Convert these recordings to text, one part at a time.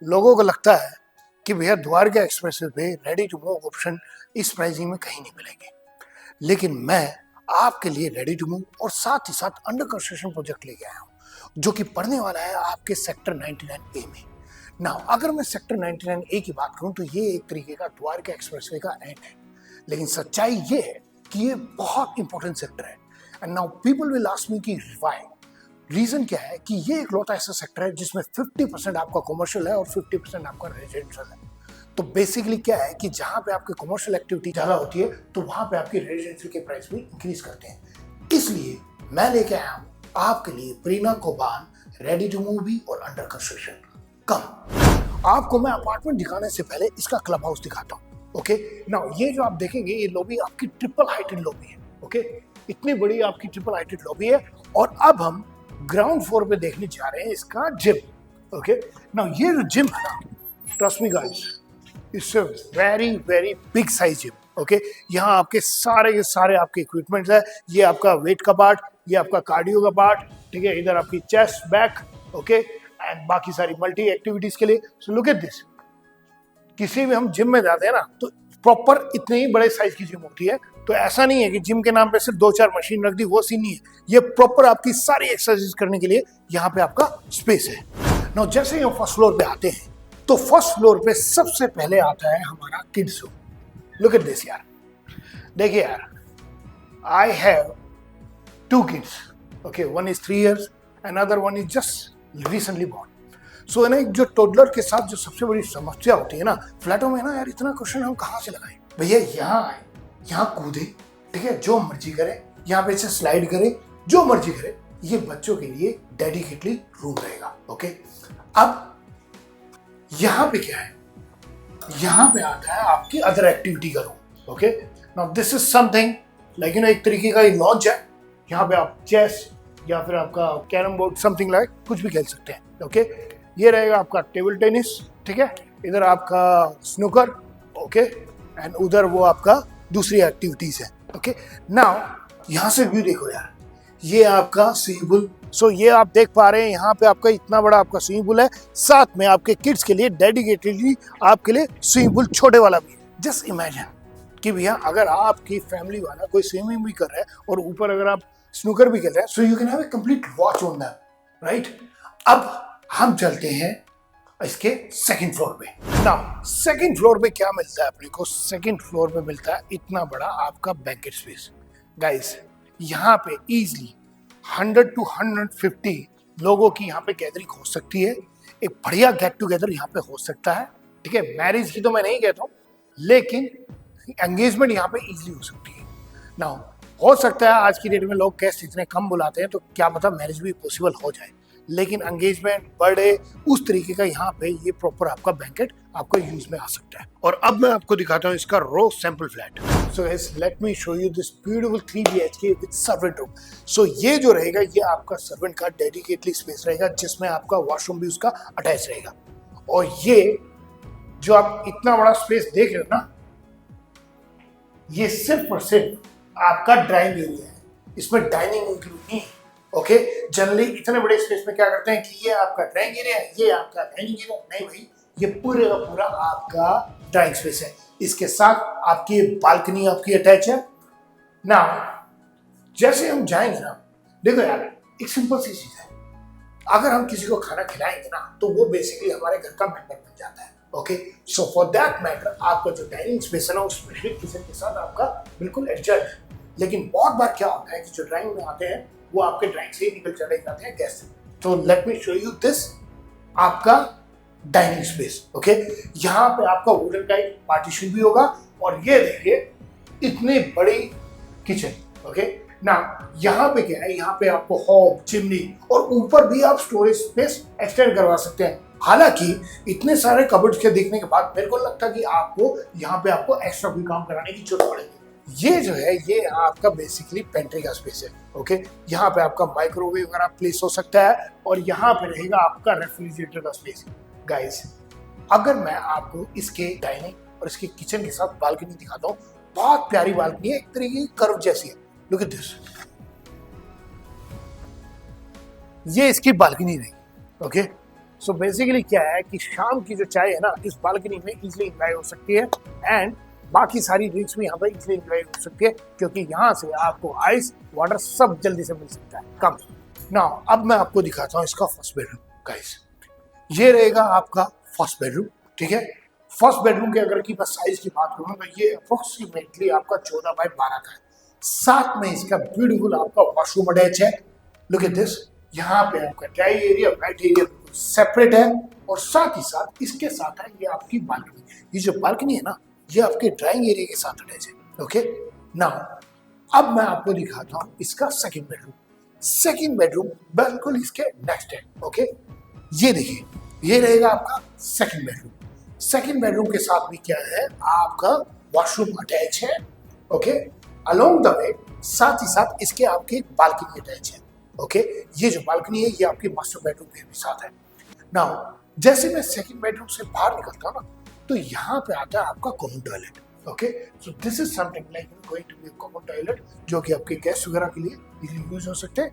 लोगों को लगता है कि भैया द्वारका एक्सप्रेसवे पे रेडी टू मूव ऑप्शन इस प्राइसिंग में कहीं नहीं मिलेंगे, लेकिन मैं आपके लिए रेडी टू मूव और साथ ही साथ अंडर कंस्ट्रक्शन प्रोजेक्ट लेके आया हूँ जो कि पड़ने वाला है आपके सेक्टर 99A में। नाउ अगर मैं सेक्टर 99A की बात करूं तो ये एक तरीके का द्वारका एक्सप्रेसवे का एंड है, लेकिन सच्चाई ये है कि ये बहुत इंपॉर्टेंट सेक्टर है। And now people will ask me कि व्हाई। रीजन क्या है कि ये एक लौता ऐसा सेक्टर है जिसमें 50% आपका कॉमर्शियल है और 50% आपका रेजिडेंशियल है। तो बेसिकली क्या है कि जहां पे आपकी कॉमर्शियल एक्टिविटी ज्यादा होती है तो वहां पे आपकी रेजिडेंशियल के प्राइस भी इंक्रीज करते हैं। इसलिए मैं लेके आया हूं आपके लिए प्रीना कोबान रेडी टू मूव भी और अंडर कंस्ट्रक्शन। कम आपको मैं अपार्टमेंट दिखाने से पहले इसका क्लब हाउस दिखाता हूँ। ओके नाउ ये जो आप देखेंगे ये लॉबी आपकी ट्रिपल हाइटेड लॉबी है। ओके इतनी बड़ी आपकी ट्रिपल हाइटेड लॉबी है और अब हम ग्राउंड फ्लोर पे देखने जा रहे हैं इसका जिम। ओके नाउ ये जो जिम है ना, trust me guys, it's a very very big size gym. Okay यहाँ आपके सारे के सारे आपके इक्विपमेंट्स है। ये आपका वेट का पार्ट, ये आपका कार्डियो का पार्ट, ठीक है, इधर आपकी चेस्ट बैक, ओके एंड बाकी सारी मल्टी एक्टिविटीज के लिए। So look at this. किसी भी हम जिम में जाते हैं ना तो प्रॉपर इतने ही बड़े साइज की जिम होती है। तो ऐसा नहीं है कि जिम के नाम पे सिर्फ 2-4 मशीन रख दी, वो सीन नहीं है। ये प्रॉपर आपकी सारी एक्सरसाइज करने के लिए यहाँ पे आपका स्पेस है। नाउ जैसे ही हम फर्स्ट फ्लोर पे आते हैं तो फर्स्ट फ्लोर पे सबसे पहले आता है हमारा kids room. Look at this यार, देखिए यार, I have 2 kids, okay, one is 3 years, another one is just recently born. So ना जो टोडलर के साथ जो सबसे बड़ी समस्या होती है ना फ्लैटों में ना यार, इतना क्वेश्चन हम कहाँ से लगाएं। भैया यहाँ आए, यहाँ कूदे, ठीक है, जो मर्जी करे, यहाँ पे से स्लाइड करे, जो मर्जी करे। ये बच्चों के लिए डेडिकेटली रूम रहेगा। ओके अब यहाँ पे क्या है, यहाँ पे आता है आपकी अदर एक्टिविटी का room. Okay now this is something like एक तरीके का ये लॉन्च है। यहाँ पे आप चेस या फिर आपका कैरम बोर्ड समथिंग लाइक कुछ भी खेल सकते हैं। ओके ये रहेगा आपका टेबल टेनिस, ठीक है, इधर आपका स्नूकर, ओके एंड उधर वो आपका दूसरी एक्टिविटीज है। ओके नाउ यहाँ से व्यू देखो यार, ये आपका स्विमिंग पूल। सो ये आप देख पा रहे हैं यहाँ पे आपका इतना बड़ा आपका स्विमिंग पूल है, साथ में आपके किड्स के लिए डेडिकेटेडली आपके लिए स्विमिंग पूल छोटे वाला भी है। जस्ट इमेजिन कि भैया अगर आपकी फैमिली वाला कोई स्विमिंग भी कर रहा है और ऊपर अगर आप स्नूकर भी खेल रहे हैं, so you can have a complete watch on that, right. अब हम चलते हैं इसके सेकंड फ्लोर पे। नाउ सेकंड फ्लोर पे क्या मिलता है अपने को? सेकंड फ्लोर पे मिलता है इतना बड़ा आपका बैंकेट स्पेस। गाइस यहाँ पे इजीली 100 to 150 लोगों की यहाँ पे गैदरिंग हो सकती है। एक बढ़िया गेट टुगेदर यहाँ पे हो सकता है, ठीक है। मैरिज की तो मैं नहीं कहता हूँ, लेकिन एंगेजमेंट यहाँ पे इजीली हो सकती है। नाउ हो सकता है आज की डेट में लोग गेस्ट इतने कम बुलाते हैं तो क्या पता मैरिज भी पॉसिबल हो जाए, लेकिन एंगेजमेंट, बर्थडे, उस तरीके का यहाँ पे ये प्रॉपर आपका बैंकेट आपको यूज में आ सकता है। और अब मैं आपको दिखाता हूँ इसका raw sample flat. So guys let me show you this beautiful 3 BHK with servant room. So ये जो रहेगा ये आपका सर्वेंट का डेडिकेटली स्पेस रहेगा, जिसमें आपका वॉशरूम भी उसका अटैच रहेगा। और ये जो आप इतना बड़ा स्पेस देख रहे हो ना, ये सिर्फ और सिर्फ आपका ड्राइंग एरिया है, इसमें डाइनिंग इंक्लूड नहीं है। ओके जनरली इतने बड़े स्पेस में क्या करते हैं कि ये आपका ड्राइंग एरिया है, ये आपका डाइनिंग एरिया। नहीं भाई, ये पूरे का पूरा आपका ड्राइंग स्पेस है। इसके साथ आपकी बालकनी आपकी अटैच है। ना जैसे हम जाएंगे ना, देखो यार एक सिंपल सी चीज है, अगर हम किसी को खाना खिलाएंगे ना तो वो बेसिकली हमारे घर का मेंबर बन जाता है। Okay so for that matter आपका जो डाइनिंग स्पेस है ना, उस किचन के साथ आपका बिल्कुल एडजस्ट है। लेकिन बहुत बार क्या होता है कि जो ड्राइंग में आते हैं वो आपके ड्राइंग से ही निकल चले जाते हैं गेस्ट। तो late me show you this आपका डाइनिंग स्पेस। ओके यहाँ पे आपका वुडन का एक पार्टीशन भी होगा और ये देखिए इतनी बड़ी किचन। ओके ना यहाँ पे क्या है, यहाँ पे आपको हॉब, चिमनी और ऊपर भी आप स्टोरेज स्पेस एक्सटेंड करवा सकते हैं। हालांकि इतने सारे कबर्ड्स के देखने के बाद मेरे को लगता है कि आपको यहाँ पे आपको एक्स्ट्रा भी काम कराने की जरूरत पड़ेगी। ये जो है ये आपका बेसिकली पेंट्री का स्पेस है। ओके यहाँ पे आपका माइक्रोवेव वगैरह प्लेस हो सकता है और यहाँ पे रहेगा आपका रेफ्रिजरेटर का स्पेस। गाइस अगर मैं आपको इसके डाइनिंग और इसके किचन के साथ बालकनी दिखाता हूँ, बहुत प्यारी बालकनी है, एक तरीके की कर्व जैसी है। लुक एट दिस, ये इसकी बालकनी रहेगी। ओके सो बेसिकली क्या है कि शाम की जो चाय है ना इस बालकनी में इजिली इंजॉय हो सकती है एंड बाकी सारी ड्रिंक्स भी यहाँ पर इजिली इंजॉय हो सकती है क्योंकि यहाँ से आपको आइस वाटर सब जल्दी से मिल सकता है कम ना। अब मैं आपको दिखाता हूँ इसका फर्स्ट बेडरूम गाइस। ये रहेगा आपका फर्स्ट बेडरूम, ठीक है। फर्स्ट बेडरूम के अगर की मैं साइज की बात करूँ तो ये अप्रोक्सीमेटली आपका 14x12 का है। साथ में इसका ब्यूटीफुल आपका वॉशरूम अटैच है। लुक एट दिस, यहाँ पे आपका dry area wait area separate है और साथ ही साथ इसके साथ है ये आपकी बालकनी। ये जो बालकनी है ना ये आपके ड्राइंग एरिया के साथ अटैच है। ओके ना, अब मैं आपको दिखाता हूँ इसका सेकंड बेडरूम। सेकंड बेडरूम बिल्कुल इसके नेक्स्ट है। ओके, ये देखिए ये रहेगा आपका सेकंड बेडरूम। सेकंड बेडरूम के साथ भी क्या है आपका वॉशरूम अटैच है। ओके, अलोंग द वे साथ ही साथ इसके आपकी बालकनी अटैच है। ओके, ये जो बालकनी है ये आपकी मास्टर बेडरूम के भी साथ है। नाउ जैसे मैं सेकंड बेडरूम से बाहर निकलता हूँ ना तो यहाँ पे आता है आपका common toilet. Okay, so this is something like going to be a common toilet जो कि आपके गेस्ट वगैरह के लिए इजीली यूज हो सकते हैं।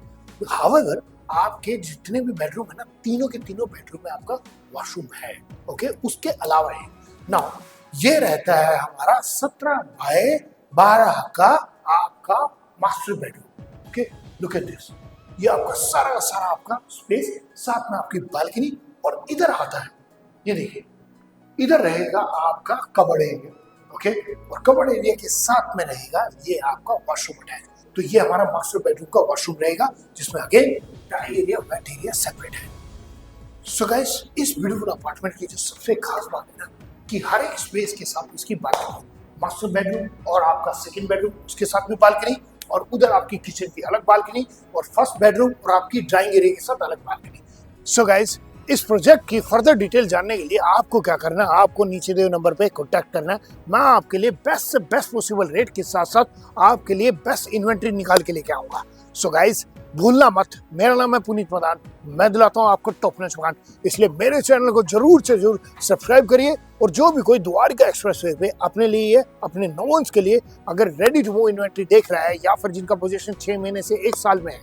हाउएवर आपके जितने भी बेडरूम है ना तीनों के तीनों बेडरूम में आपका वॉशरूम है। ओके, उसके अलावा है नाउ ये रहता है हमारा 17x12 का आपका master bedroom. Okay, look at this, ये आपका सारा का सारा आपका स्पेस, साथ में आपकी बालकनी और इधर आता है ये देखिए इधर रहेगा आपका कबर्ड एरिया। ओके, और कबर्ड एरिया के साथ में रहेगा ये आपका वॉशरूम अटैच। तो ये हमारा मास्टर बेडरूम का वॉशरूम रहेगा जिसमें again dry area wait area separate है। सो गाइस, इस ब्यूटीफुल अपार्टमेंट की जो सबसे खास बात है ना कि हर एक स्पेस के साथ उसकी बालकनी, मास्टर बेडरूम और आपका सेकंड बेडरूम उसके साथ भी बालकनी और उधर आपकी किचन की अलग बालकनी और फर्स्ट बेडरूम और आपकी ड्राइंग एरिया के साथ अलग बालकनी। सो गाइस, इस प्रोजेक्ट की फर्दर डिटेल जानने के लिए आपको क्या करना है, आपको नीचे दिए नंबर पे कांटेक्ट करना है। मैं आपके लिए बेस्ट से बेस्ट पॉसिबल रेट के साथ साथ आपके लिए बेस्ट इन्वेंट्री निकाल के लेके आऊंगा। सो गाइस, भूलना मत, मेरा नाम है पुनीत प्रधान, मैं दिलाता हूँ आपको टॉप नॉच मकान। इसलिए मेरे चैनल को जरूर से जरूर सब्सक्राइब करिए और जो भी कोई द्वारका एक्सप्रेसवे पे अपने लिए अपने नोन्स के लिए अगर रेडी टू मूव इन्वेंट्री देख रहा है या फिर जिनका पोजीशन 6 महीने से 1 साल में है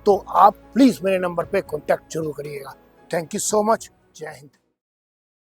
तो आप प्लीज मेरे नंबर पे कॉन्टेक्ट जरूर करिएगा। Thank you so much. जय हिंद।